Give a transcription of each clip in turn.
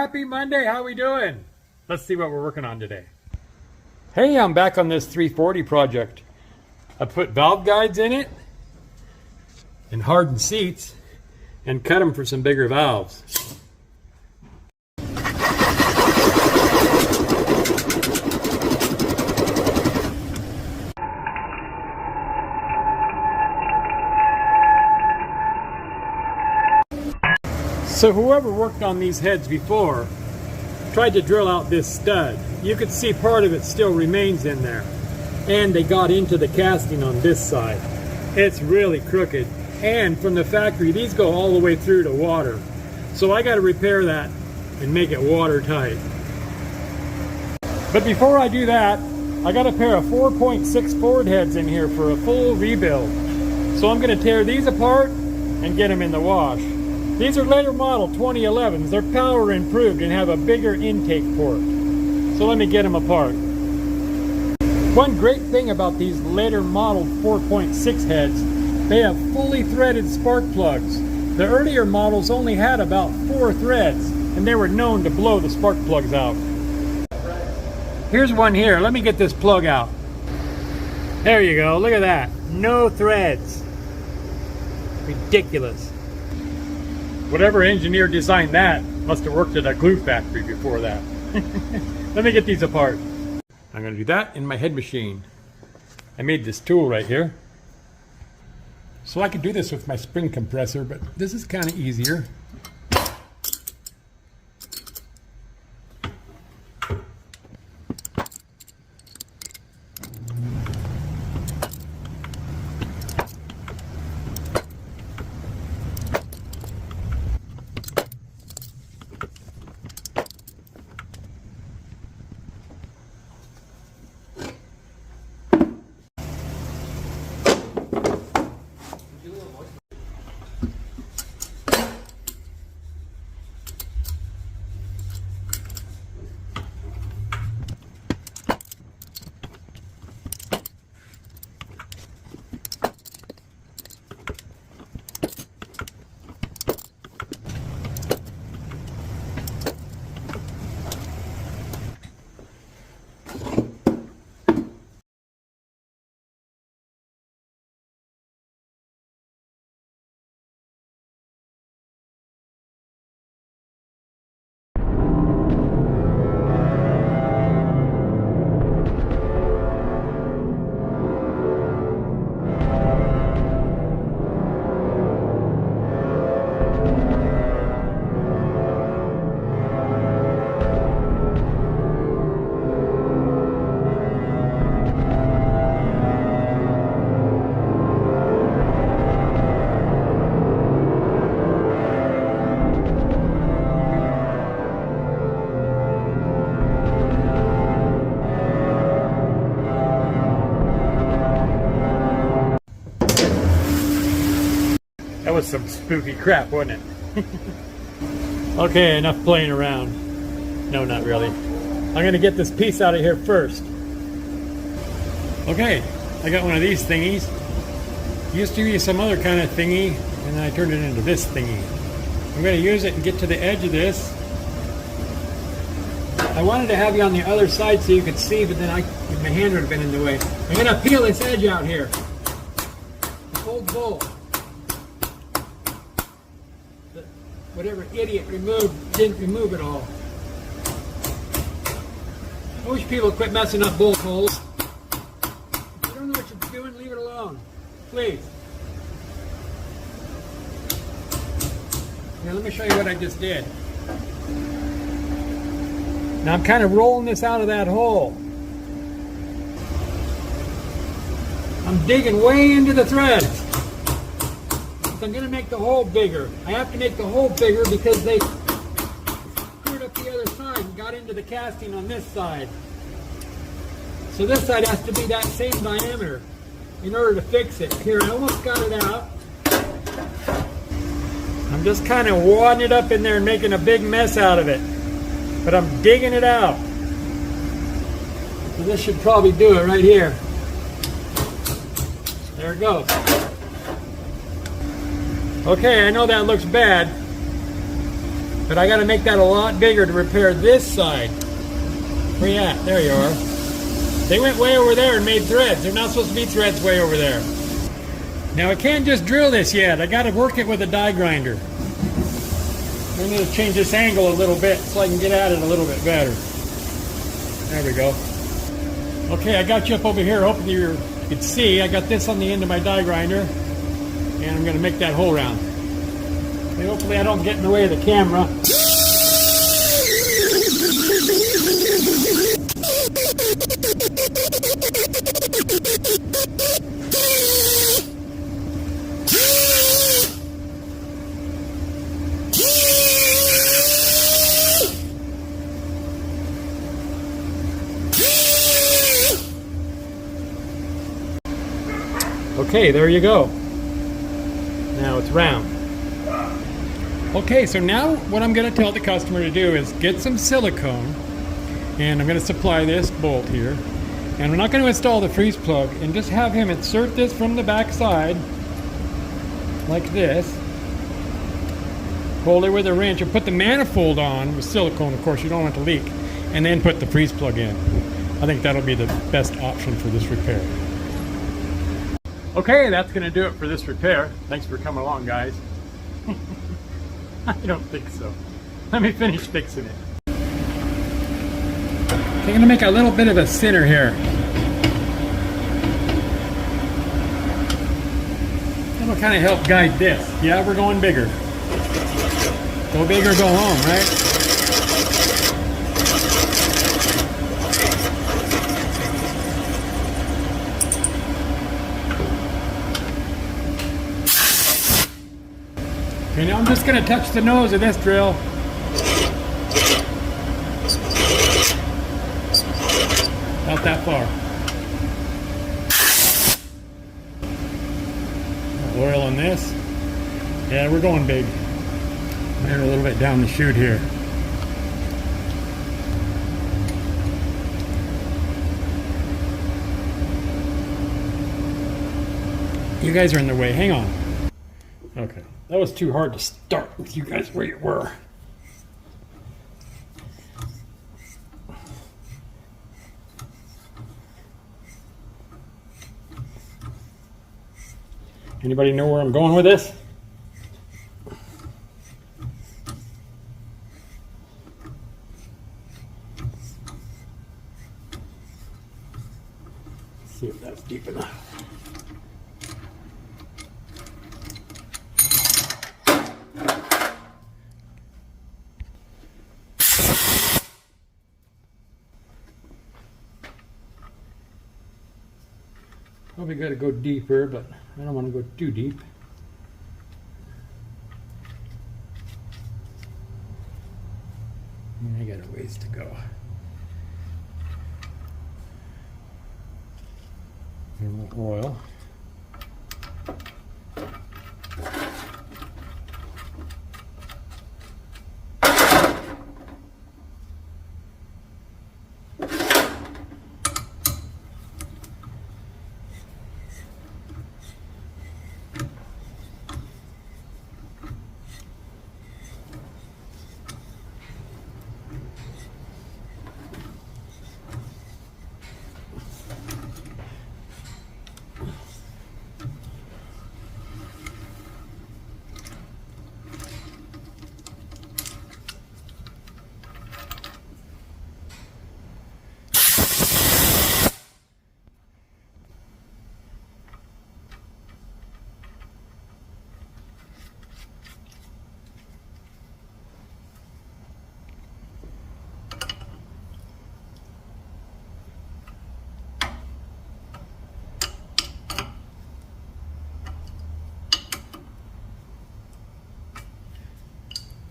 Happy Monday, how we doing? Let's see what we're working on today. Hey, I'm back on this 340 project. I put valve guides in it and hardened seats and cut them for some bigger valves. So whoever worked on these heads before tried to drill out this stud. You could see part of it still remains in there. And they got into the casting on this side. It's really crooked. And from the factory, these go all the way through to water. So I got to repair that and make it watertight. But before I do that, I got a pair of 4.6 Ford heads in here for a full rebuild. So I'm going to tear these apart and get them in the wash. These are later model 2011s. They're power improved and have a bigger intake port. So let me get them apart. One great thing about these later model 4.6 heads, they have fully threaded spark plugs. The earlier models only had about 4 threads, and they were known to blow the spark plugs out. Here's one here. Let me get this plug out. There you go. Look at that. No threads. Ridiculous. Whatever engineer designed that must have worked at a glue factory before that. Let me get these apart. I'm going to do that in my head machine. I made this tool right here. So I could do this with my spring compressor, but this is kind of easier. That was some spooky crap, wasn't it? Okay, enough playing around. No, not really. I'm going to get this piece out of here first. Okay, I got one of these thingies. Used to be some other kind of thingy, and then I turned it into this thingy. I'm going to use it and get to the edge of this. I wanted to have you on the other side so you could see, but then my hand would have been in the way. I'm going to peel this edge out here. The old bolt. Whatever idiot didn't remove it all. I wish people would quit messing up bolt holes. If you don't know what you're doing, leave it alone. Please. Now let me show you what I just did. Now I'm kind of rolling this out of that hole. I'm digging way into the thread. I'm going to make the hole bigger. I have to make the hole bigger because they screwed up the other side and got into the casting on this side. So this side has to be that same diameter in order to fix it. Here, I almost got it out. I'm just kind of wadding it up in there and making a big mess out of it. But I'm digging it out. So this should probably do it right here. There it goes. Okay, I know that looks bad, But I got to make that a lot bigger to repair this side. Where you at? There you are. They went way over there and made threads. They're not supposed to be threads way over there. Now I can't just drill this yet. I got to work it with a die grinder. I'm going to change this angle a little bit so I can get at it a little bit better. There we go. Okay, I got you up over here. Hoping you could see. I got this on the end of my die grinder. And I'm going to make that hole round. And hopefully I don't get in the way of the camera. Okay, there you go. Now it's round. Okay, so now what I'm going to tell the customer to do is get some silicone, and I'm going to supply this bolt here, and we're not going to install the freeze plug, and just have him insert this from the back side like this, hold it with a wrench, and put the manifold on with silicone. Of course, you don't want it to leak, and then put the freeze plug in. I think that'll be the best option for this repair. Okay, that's going to do it for this repair. Thanks for coming along, guys. I don't think so. Let me finish fixing it. I'm going to make a little bit of a center here. That'll kind of help guide this. Yeah, we're going bigger. Go big or go home, right? Okay, now I'm just going to touch the nose of this drill. About that far. Oil on this. Yeah, we're going big. And a little bit down the chute here. You guys are in the way. Hang on. Okay. That was too hard to start with you guys where you were. Anybody know where I'm going with this? Let's see if that's deep enough. Probably got to go deeper, but I don't want to go too deep. I got a ways to go. A little oil.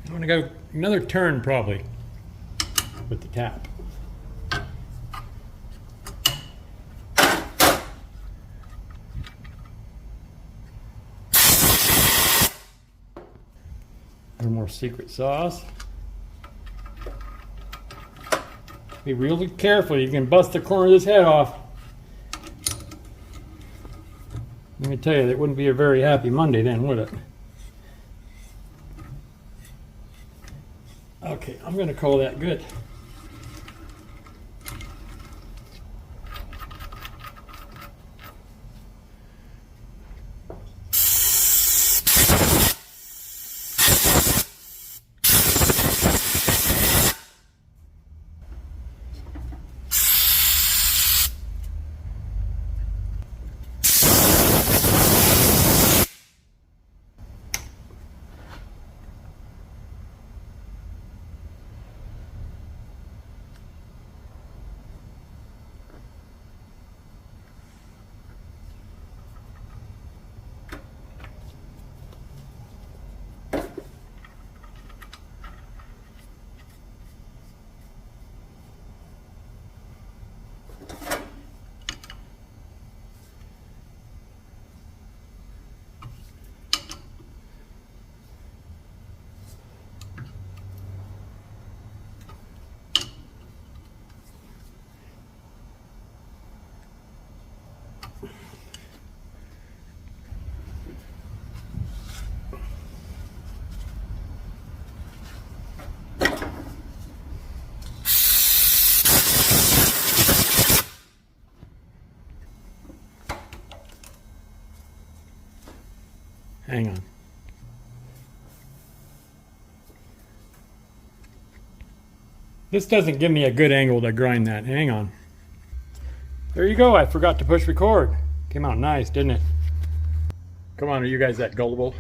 I'm going to go another turn probably with the tap. A little more secret sauce. Be really careful, you can bust the corner of this head off. Let me tell you, that wouldn't be a very happy Monday then, would it? Okay, I'm going to call that good. Hang on. This doesn't give me a good angle to grind that. Hang on. There you go. I forgot to push record. Came out nice, didn't it? Come on, are you guys that gullible?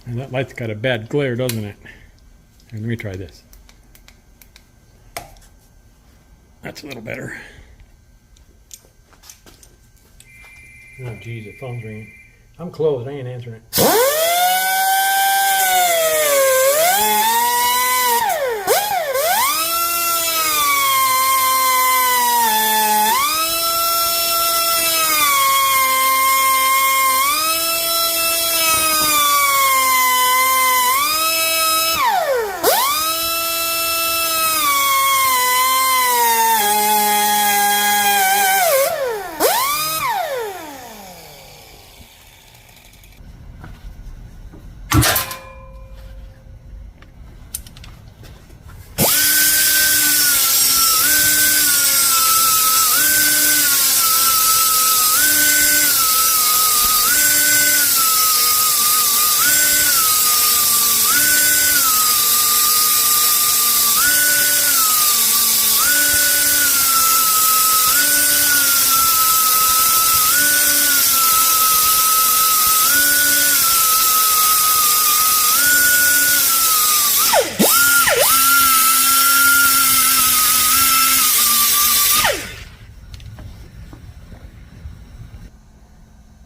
And that light's got a bad glare, doesn't it? Here, let me try this. That's a little better. Oh, geez, the phone's ringing. I'm closed. I ain't answering it.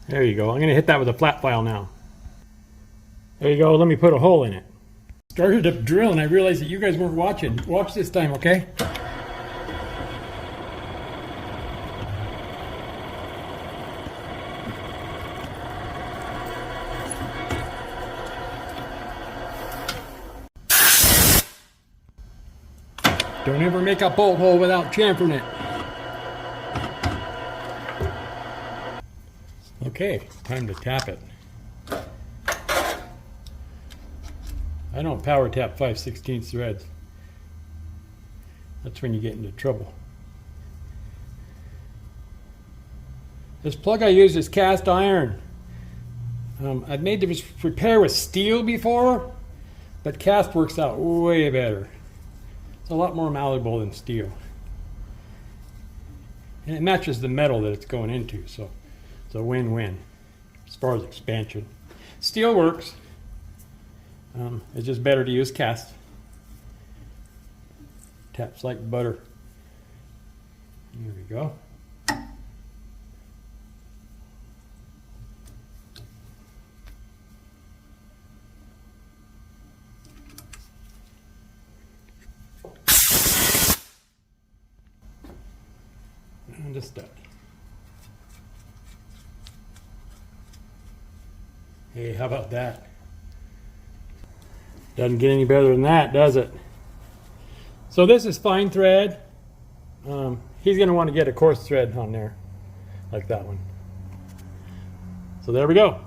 There you go. I'm going to hit that with a flat file now. There you go. Let me put a hole in it. Started up drill and I realized that you guys weren't watching. Watch this time, okay? Don't ever make a bolt hole without chamfering it. Okay, time to tap it. I don't power tap 5/16 threads. That's when you get into trouble. This plug I use is cast iron. I've made this repair with steel before, but cast works out way better. It's a lot more malleable than steel. And it matches the metal that it's going into, so it's a win-win as far as expansion. Steel works. It's just better to use cast. Taps like butter. There we go. And a stud. Hey, how about that? Doesn't get any better than that, does it? So this is fine thread. He's going to want to get a coarse thread on there, like that one. So there we go.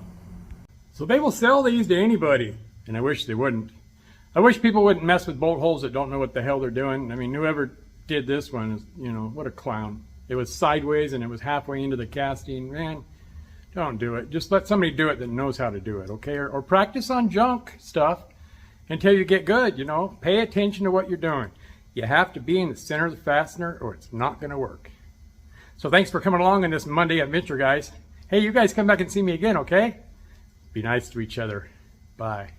So they will sell these to anybody, and I wish they wouldn't. I wish people wouldn't mess with bolt holes that don't know what the hell they're doing. I mean, whoever did this one is, you know, what a clown. It was sideways and it was halfway into the casting. Man, don't do it. Just let somebody do it that knows how to do it, okay? Or practice on junk stuff until you get good, you know? Pay attention to what you're doing. You have to be in the center of the fastener or it's not going to work. So thanks for coming along on this Monday adventure, guys. Hey, you guys come back and see me again, okay? Be nice to each other. Bye.